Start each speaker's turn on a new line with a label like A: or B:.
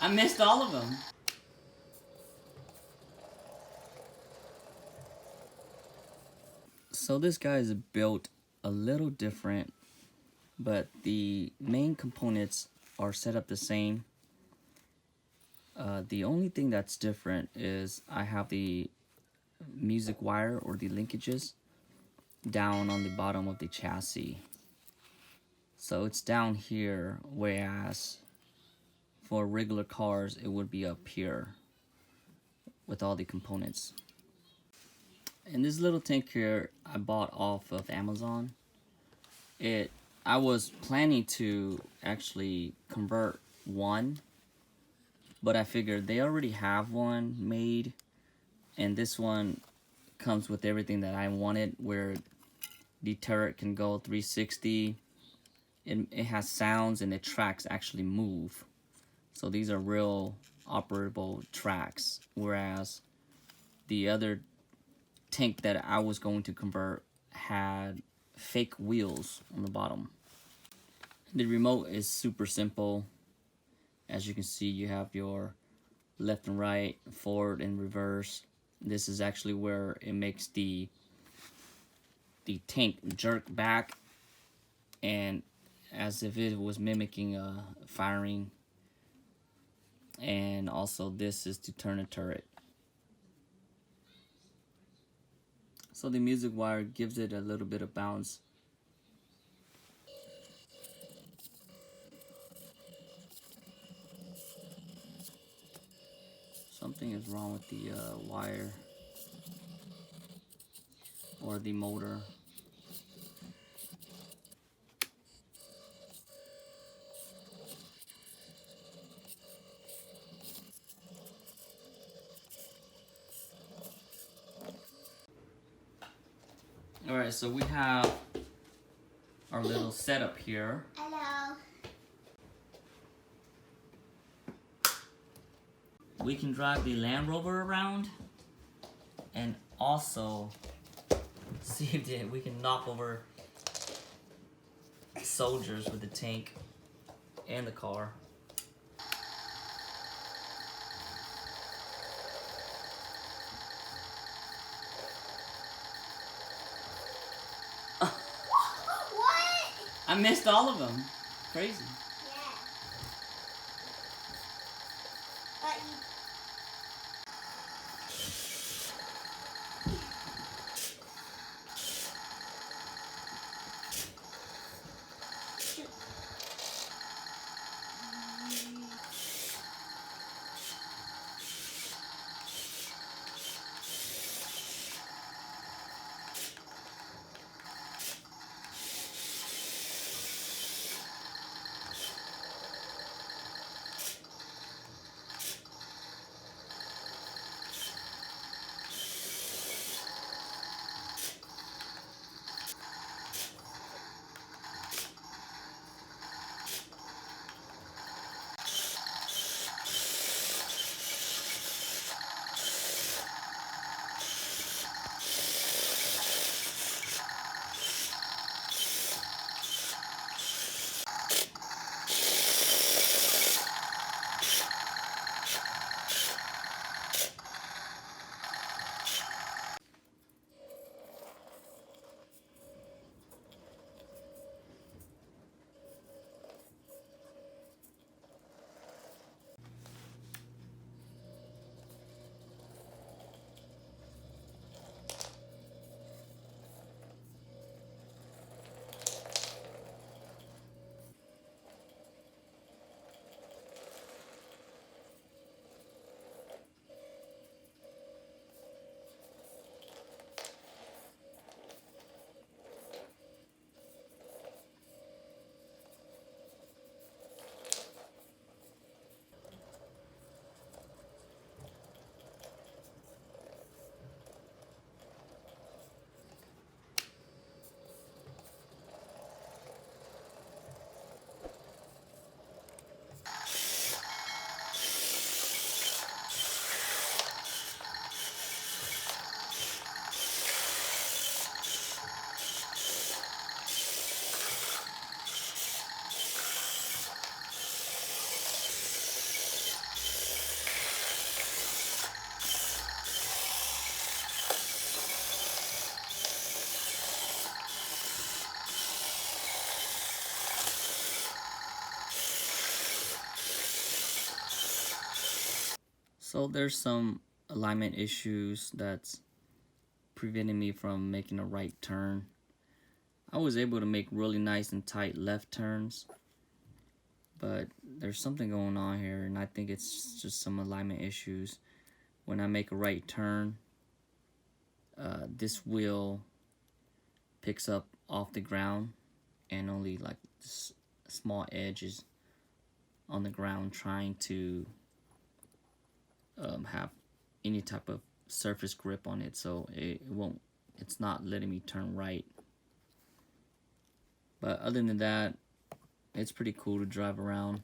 A: I missed all of them. So this guy is built a little different, but the main components are set up the same. The only thing that's different is I have the music wire or the linkages down on the bottom of the chassis. So it's down here, whereas for regular cars it would be up here with all the components. And this little tank here I bought off of Amazon. I was planning to actually convert one, but I figured they already have one made, and this one comes with everything that I wanted, where the turret can go 360. It has sounds and the tracks actually move. So these are real operable tracks, whereas the other tank that I was going to convert had fake wheels on the bottom. The remote is super simple. As you can see, you have your left and right, forward and reverse. This is actually where it makes the tank jerk back, and as if it was mimicking firing. And also this is to turn a turret. So the music wire gives it a little bit of bounce. Something is wrong with the wire or the motor. Alright, so we have our little setup here.
B: Hello.
A: We can drive the Land Rover around and also see if we can knock over soldiers with the tank and the car.
B: What?
A: I missed all of them. Crazy.
B: Yeah. But you...
A: So there's some alignment issues that's preventing me from making a right turn. I was able to make really nice and tight left turns, but there's something going on here, and I think it's just some alignment issues. When I make a right turn, this wheel picks up off the ground and only like small edges on the ground, trying to have any type of surface grip on it, so it's not letting me turn right. But other than that, it's pretty cool to drive around.